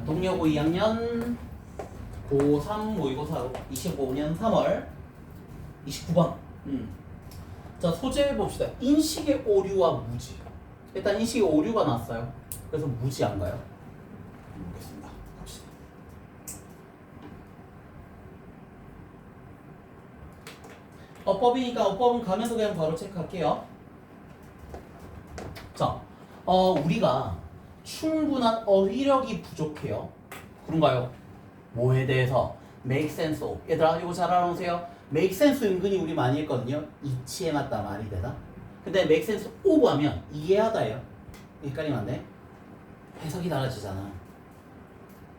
동료고 2학년 고3 모의고사 25년 3월 29번. 자, 소재 봅시다. 인식의 오류와 무지. 일단 인식의 오류가 났어요. 그래서 무지한가요? 보겠습니다. 갑시다. 어법이니까 어법은 가면서 그냥 바로 체크할게요. 자, 우리가 충분한 어휘력이 부족해요. 그런가요? 뭐에 대해서? make sense of. 얘들아, 이거 잘 알아보세요. make sense 은근히 우리 많이 했거든요. 이치에 맞다 말이 되다. 근데 make sense of 하면 이해하다예요. 헷갈리면 안 돼. 해석이 달라지잖아.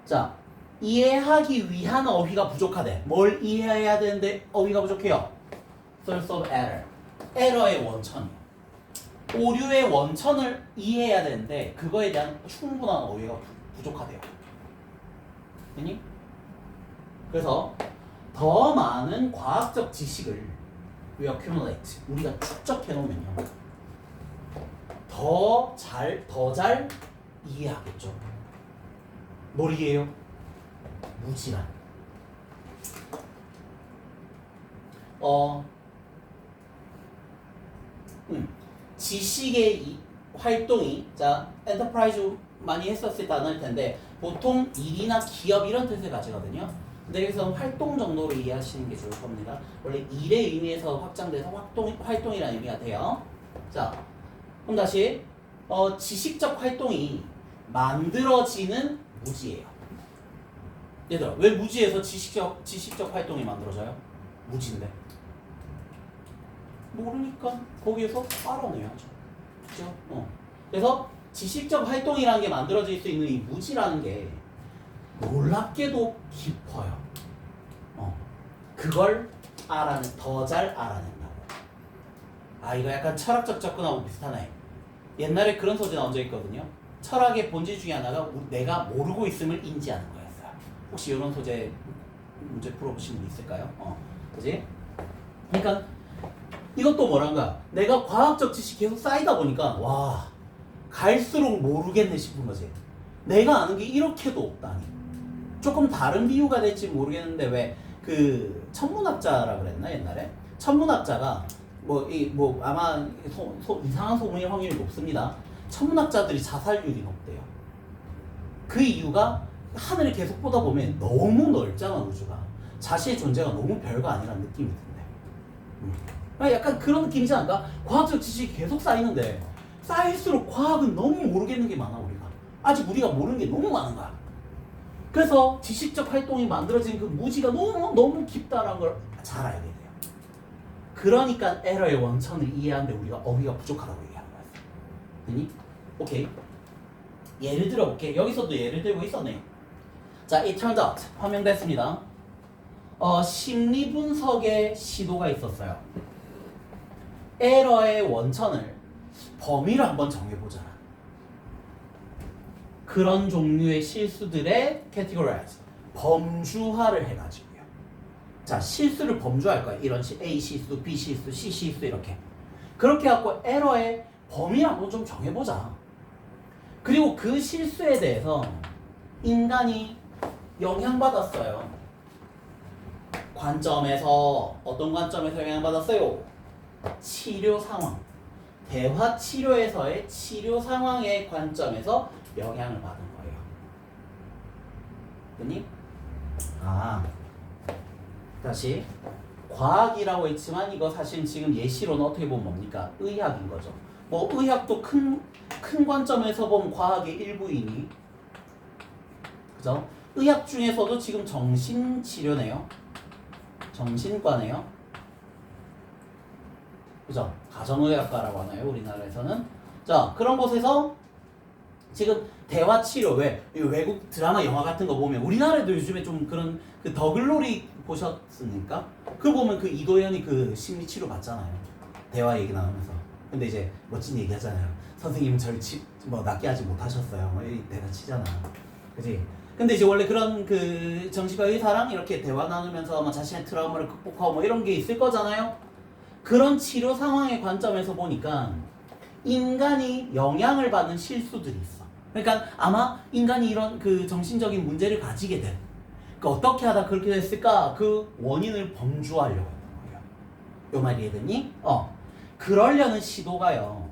자, 이해하기 위한 어휘가 부족하대. 뭘 이해해야 되는데 어휘가 부족해요? source of error. 에러의 원천이요. 오류의 원천을 이해해야 되는데 그거에 대한 충분한 어휘가 부족하대요. 됐니? 그래서 더 많은 과학적 지식을 we accumulate, 우리가 축적해 놓으면요 더 잘 이해하겠죠. 뭘 이해해요? 무지란. 지식의 활동이, 자, 엔터프라이즈 많이 했었을 때 안 할 텐데 보통 일이나 기업 이런 뜻을 가지거든요. 근데 여기서 활동 정도로 이해하시는 게 좋을 겁니다. 원래 일의 의미에서 확장돼서 활동이라는 의미가 돼요. 자, 그럼 다시 지식적 활동이 만들어지는 무지예요. 얘들아, 왜 무지에서 지식적 활동이 만들어져요? 무지인데. 모르니까 거기에서 알아내야죠. 그죠? 그래서 지식적 활동이라는 게 만들어질 수 있는 이 무지라는 게 놀랍게도 깊어요. 그걸 더 잘 알아낸다고. 아, 이거 약간 철학적 접근하고 비슷하네. 옛날에 그런 소재 나온 적 있거든요. 철학의 본질 중에 하나가 내가 모르고 있음을 인지하는 거였어요. 혹시 이런 소재 문제 풀어보신 분 있을까요? 그지? 그러니까 이것도 뭐란가, 내가 과학적 지식이 계속 쌓이다 보니까 와, 갈수록 모르겠네 싶은 거지. 내가 아는 게 이렇게도 없다니. 조금 다른 비유가 될지 모르겠는데 왜 그 천문학자라 그랬나 옛날에? 천문학자가 아마 이상한 소문일 확률이 높습니다. 천문학자들이 자살률이 높대요. 그 이유가 하늘을 계속 보다 보면 너무 넓잖아, 우주가. 자신의 존재가 너무 별거 아니라는 느낌이 든대. 약간 그런 느낌이지 않을까? 과학적 지식이 계속 쌓이는데 쌓일수록 과학은 너무 모르겠는 게 많아. 아직 우리가 모르는 게 너무 많은 거야. 그래서 지식적 활동이 만들어진 그 무지가 너무 깊다라는 걸 잘 알게 돼요. 그러니까 에러의 원천을 이해하는데 우리가 어휘가 부족하다고 얘기하는 거야. 됐니? 오케이. 예를 들어볼게. 여기서도 예를 들고 있었네. 자, it turned out. 화명됐습니다. 심리 분석의 시도가 있었어요. 에러의 원천을 범위를 한번 정해보자. 그런 종류의 실수들의 categorize, 범주화를 해가지고요. 자, 실수를 범주화할 거야. 이런 A 실수, B 실수, C 실수 이렇게. 그렇게 해갖고 에러의 범위를 한번 좀 정해보자. 그리고 그 실수에 대해서 인간이 영향받았어요. 관점에서, 어떤 관점에서 영향받았어요? 치료 상황. 대화 치료에서의 치료 상황의 관점에서 영향을 받은 거예요. 됐니? 다시. 과학이라고 했지만 이거 사실 지금 예시로는 어떻게 보면 뭡니까? 의학인 거죠. 의학도 큰 관점에서 보면 과학의 일부이니. 그죠? 의학 중에서도 지금 정신치료네요. 정신과네요. 그죠? 가정의학과라고 하나요? 우리나라에서는. 자, 그런 곳에서 지금 대화 치료, 왜 외국 드라마 영화 같은 거 보면 우리나라에도 요즘에 좀 그런 그 더글로리 보셨습니까? 그거 보면 그 이도현이 그 심리 치료 받잖아요. 대화 얘기 나오면서. 근데 이제 멋진 얘기 하잖아요. 선생님은 저를 낫게 하지 못하셨어요. 이 대사 치잖아. 그지? 근데 이제 원래 그런 그 정신과 의사랑 이렇게 대화 나누면서 자신의 트라우마를 극복하고 이런 게 있을 거잖아요. 그런 치료 상황의 관점에서 보니까 인간이 영향을 받는 실수들이 있어. 그러니까 아마 인간이 이런 그 정신적인 문제를 가지게 된, 그러니까 어떻게 하다 그렇게 됐을까? 그 원인을 범주화하려고 했던 거예요. 요 말 이해되니? 그러려는 시도가요,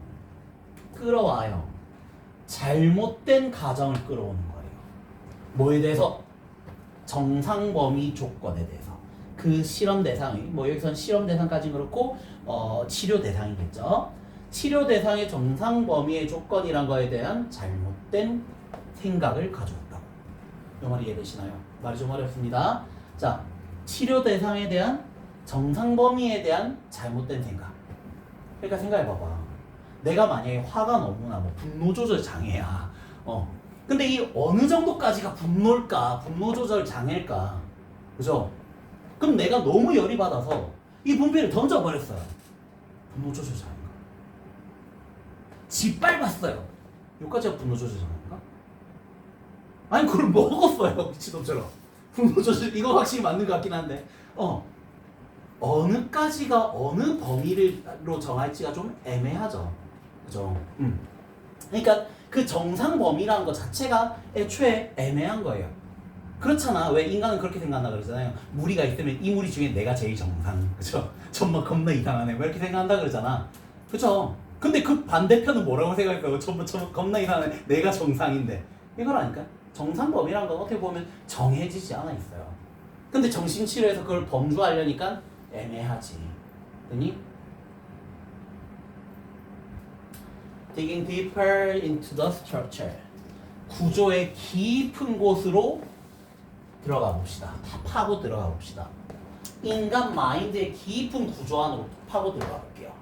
끌어와요. 잘못된 가정을 끌어오는 거예요. 뭐에 대해서? 정상 범위 조건에 대해서. 그 실험 대상이, 뭐 여기선 실험 대상까지는 그렇고 치료 대상이겠죠. 치료 대상의 정상 범위의 조건이란 거에 대한 잘못된 생각을 가져왔다고. 이 말이 이해되시나요? 말이 좀 어렵습니다. 자, 치료 대상에 대한 정상 범위에 대한 잘못된 생각. 그러니까 생각해봐봐. 내가 만약에 화가 너무나 뭐 분노 조절 장애야. 근데 이 어느 정도까지가 분노일까? 분노 조절 장애일까? 그죠? 그럼 내가 너무 열이 받아서 이 분필을 던져버렸어요. 분노 조절 장애인가? 짓밟았어요. 여기까지가 분노 조절 장애인가? 아니 그걸 먹었어요. 미친놈처럼. 분노 조절 이거 확실히 맞는 것 같긴 한데 어느까지가 어느 범위로 정할지가 좀 애매하죠. 그죠? 그러니까 그 정상 범위라는 것 자체가 애초에 애매한 거예요. 그렇잖아. 왜 인간은 그렇게 생각한다 그러잖아요. 무리가 있으면 이 무리 중에 내가 제일 정상. 그죠? 전부 겁나 이상하네. 왜 이렇게 생각한다 그러잖아. 그죠? 근데 그 반대편은 뭐라고 생각할까요? 전부 겁나 이상하네. 내가 정상인데. 이거라니까. 정상 범위라는 건 어떻게 보면 정해지지 않아 있어요. 근데 정신치료에서 그걸 범주하려니까 애매하지. 그니? Digging deeper into the structure. 구조의 깊은 곳으로 들어가 봅시다. 다 파고 들어가 봅시다. 인간 마인드의 깊은 구조 안으로 파고 들어가 볼게요.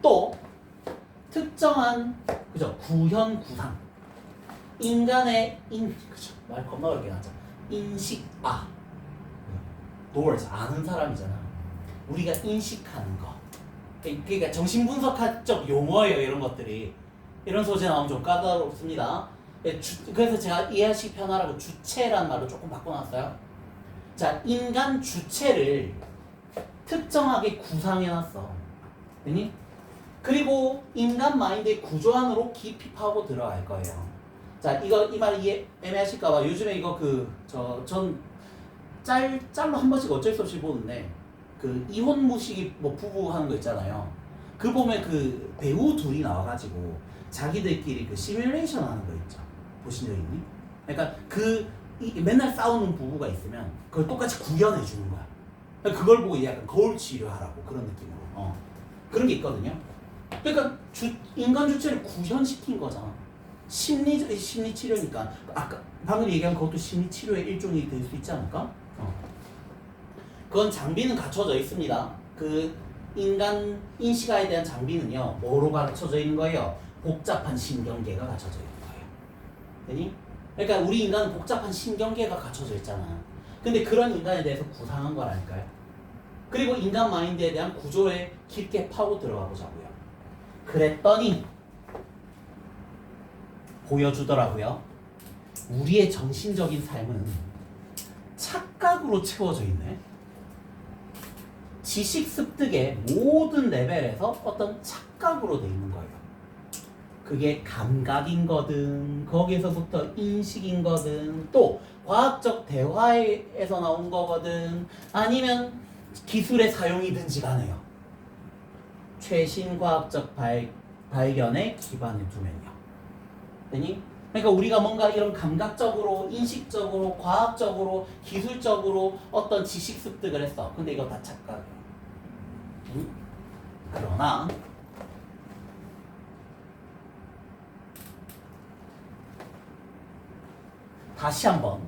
또 특정한 그죠? 구현 구상. 인간의 그죠? 말 겁나 어렵게 하자. 인식아. doors 아는 사람이잖아. 우리가 인식하는 거. 그러니까 정신분석학적 용어예요. 이런 것들이. 이런 소재 나오면 좀 까다롭습니다. 그래서 제가 이해하시기 편하라고 주체라는 말로 조금 바꿔놨어요. 자, 인간 주체를 특정하게 구상해놨어. 그니? 그리고 인간 마인드의 구조 안으로 깊이 파고 들어갈 거예요. 자, 이 말 이해 애매하실까봐 요즘에 이거 전 짤로 한 번씩 어쩔 수 없이 보는데 그 이혼 무식이 뭐 부부 하는 거 있잖아요. 그 보면 그 배우 둘이 나와가지고 자기들끼리 그 시뮬레이션 하는 거 있죠. 보신 적 있니? 그러니까 맨날 싸우는 부부가 있으면 그걸 똑같이 구현해 주는 거야. 그러니까 그걸 보고 약간 거울 치료하라고 그런 느낌으로. 그런 게 있거든요. 그러니까 인간 주체를 구현시킨 거잖아. 심리 치료니까 아까 방금 얘기한 그것도 심리 치료의 일종이 될 수 있지 않을까? 그건 장비는 갖춰져 있습니다. 그 인간 인식아에 대한 장비는요, 뭐로 갖춰져 있는 거예요? 복잡한 신경계가 갖춰져 있는 거예요. 되니? 그러니까 우리 인간은 복잡한 신경계가 갖춰져 있잖아. 근데 그런 인간에 대해서 구상한 거라니까요. 그리고 인간 마인드에 대한 구조에 깊게 파고 들어가 보자고요. 그랬더니 보여주더라고요. 우리의 정신적인 삶은 착각으로 채워져 있네. 지식 습득의 모든 레벨에서 어떤 착각으로 돼 있는 거예요. 그게 감각인 거든 거기에서부터 인식인 거든 또 과학적 대화에서 나온 거거든 아니면 기술의 사용이든지 간에요. 최신 과학적 발견에 기반을 두면요. 되니? 그러니까 우리가 뭔가 이런 감각적으로, 인식적으로, 과학적으로, 기술적으로 어떤 지식 습득을 했어. 근데 이거 다 착각이야. 응? 그러나 다시 한번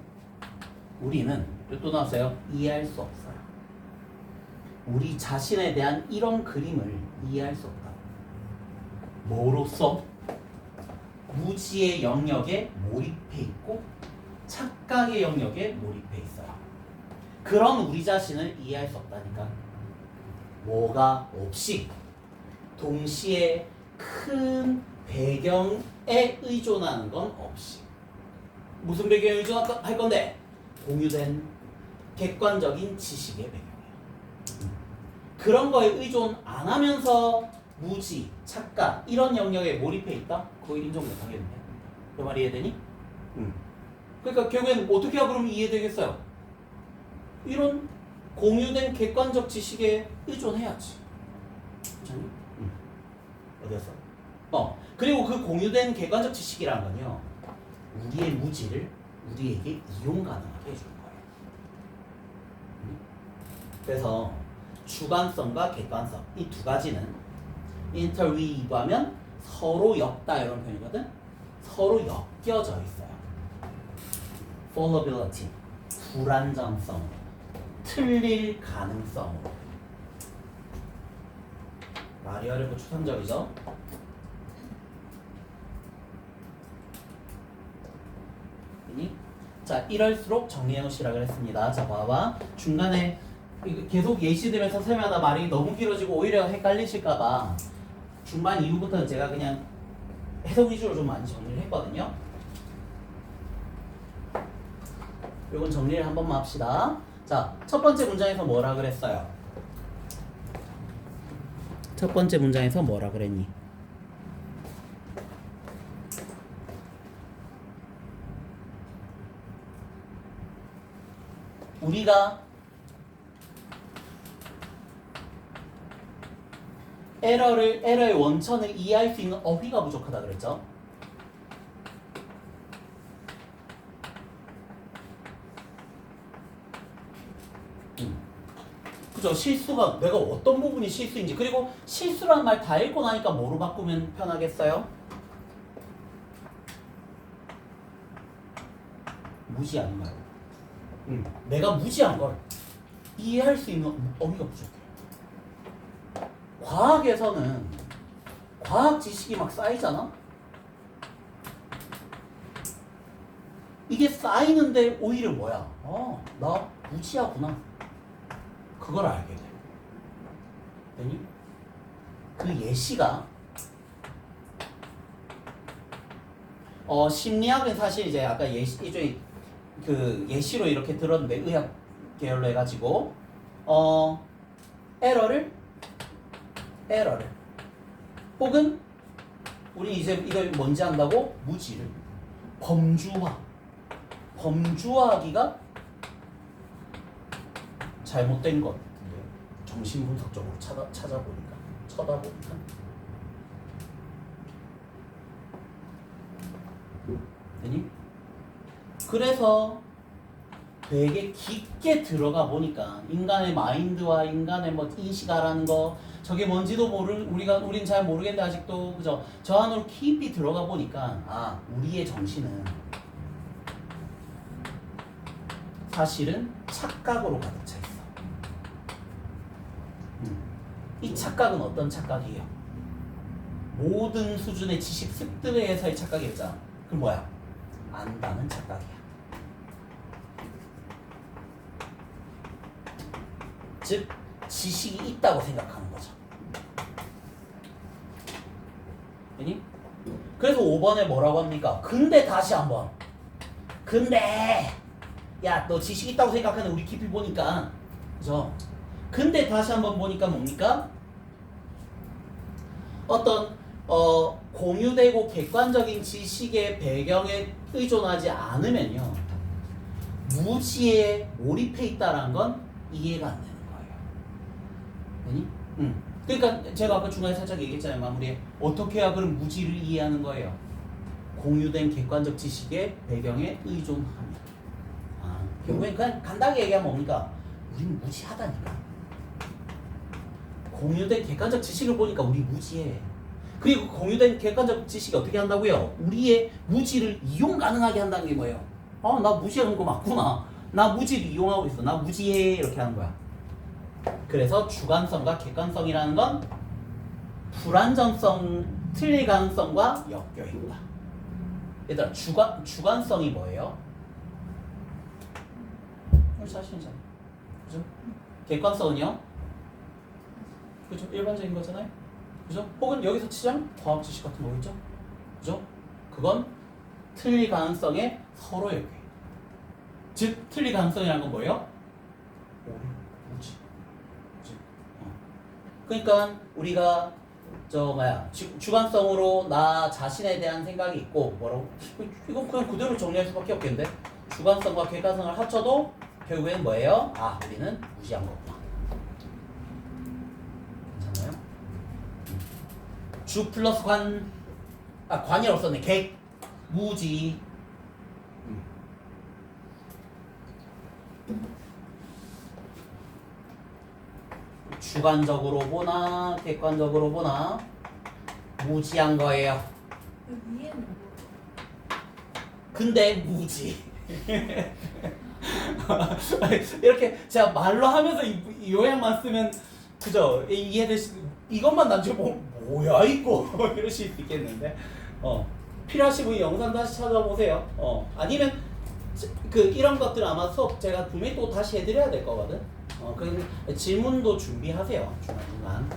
우리는 또 나왔어요. 이해할 수 없어요. 우리 자신에 대한 이런 그림을 이해할 수 없다. 뭐로써? 무지의 영역에 몰입해 있고 착각의 영역에 몰입해 있어요. 그런 우리 자신을 이해할 수 없다니까. 뭐가 없이 동시에 큰 배경에 의존하는 건 없이. 무슨 배경에 의존할 건데? 공유된 객관적인 지식의 배경이에요. 그런 거에 의존 안 하면서 무지, 착각 이런 영역에 몰입해 있다? 그거 인정 못 하겠는데. 그 말이 이해되니? 그러니까 결국엔 어떻게 해야 그러면 이해되겠어요? 이런 공유된 객관적 지식에 의존해야지. 그렇니? 어디였어? 그리고 그 공유된 객관적 지식이라는 건요, 우리의 무지를 우리에게 이용 가능하게 해주는 거예요. 그래서 주관성과 객관성 이 두 가지는 interweave 하면 서로 엮다 이런 표현이거든. 서로 엮여져 있어요. fallibility 불안정성, 틀릴 가능성으로. 말이 어렵고 추상적이죠. 자, 이럴수록 정리해 놓으시라 그랬습니다. 자, 봐봐. 중간에 계속 예시들면서 설명하다 말이 너무 길어지고 오히려 헷갈리실까봐 중반 이후부터는 제가 그냥 해석 위주로 좀 많이 정리를 했거든요. 요건 정리를 한 번만 합시다. 자, 첫 번째 문장에서 뭐라 그랬어요? 첫 번째 문장에서 뭐라 그랬니? 우리가 에러의 원천을 이해할 수 있는 어휘가 부족하다 그랬죠? 그죠? 실수가 내가 어떤 부분이 실수인지, 그리고 실수라는 말 다 읽고 나니까 뭐로 바꾸면 편하겠어요? 무지 아닌가요? 내가 무지한 걸 이해할 수 있는 어휘가 부족해. 과학에서는 과학 지식이 막 쌓이잖아? 이게 쌓이는데 오히려 뭐야? 나 무지하구나. 그걸 알게 돼. 되니? 그 예시가 심리학은 사실 이제 아까 일종의 그 예시로 이렇게 들었는데 의학 계열로 해가지고 에러를 혹은 우리 이제 이걸 뭔지 안다고 무지를 범주화하기가 잘못된 것 같은데 정신분석적으로 쳐다보니까 되니? 그래서 되게 깊게 들어가 보니까 인간의 마인드와 인간의 뭐 인식하라는 거 저게 뭔지도 우린 잘 모르겠는데 아직도 그죠? 저 안으로 깊이 들어가 보니까 우리의 정신은 사실은 착각으로 가득 차 있어. 이 착각은 어떤 착각이에요? 모든 수준의 지식 습득에 의해서의 착각이었잖아. 그럼 뭐야? 안다는 착각이야. 즉 지식이 있다고 생각하는 거죠. 아니? 그래서 5번에 뭐라고 합니까? 근데 다시 한번 야, 너 지식 있다고 생각하는 우리 깊이 보니까 그죠? 근데 다시 한번 보니까 뭡니까? 어떤 공유되고 객관적인 지식의 배경에 의존하지 않으면요 무지에 몰입해 있다는 건 이해가 안 되는 거예요. 아니? 그러니까 제가 아까 중간에 살짝 얘기했잖아요. 마무리에 어떻게 해야 그럼 무지를 이해하는 거예요? 공유된 객관적 지식의 배경에 의존하면. 결국엔 그냥 간단하게 얘기하면 뭡니까? 우리는 무지하다니까. 공유된 객관적 지식을 보니까 우리 무지해. 그리고 공유된 객관적 지식이 어떻게 한다고요? 우리의 무지를 이용 가능하게 한다는 게 뭐예요? 나 무지하는 거 맞구나. 나 무지를 이용하고 있어. 나 무지해. 이렇게 하는 거야. 그래서 주관성과 객관성이라는 건 불안정성, 틀릴 가능성과 엮여 있다. 얘들아, 주관성이 뭐예요? 우리 자신이잖아. 그죠? 객관성은요? 그죠? 일반적인 거잖아요? 그죠? 혹은 여기서 치자면 과학 지식 같은 거겠죠? 그죠? 그건 틀릴 가능성에 서로 엮여. 즉, 틀릴 가능성이라는 건 뭐예요? 무지. 그러니까 우리가 주관성으로 나 자신에 대한 생각이 있고 뭐라고? 이건 그냥 그대로 정리할 수밖에 없겠는데 주관성과 객관성을 합쳐도 결국에는 뭐예요? 아 우리는 무지한 거구나. 괜찮나요? 주 플러스 관이라고 썼네. 객 무지. 주관적으로 보나 객관적으로 보나 무지한 거예요. 그 위에는 뭐? 근데 무지. 이렇게 제가 말로 하면서 이 요약만 쓰면 그죠? 이해될 수 이것만 나중에 뭐야 이거 이러실 수 있겠는데 필요하신 분이 영상 다시 찾아보세요. 아니면 이런 것들 아마 수업 제가 분명히 또 다시 해드려야 될 거거든. 그 질문도 준비하세요 중간중간.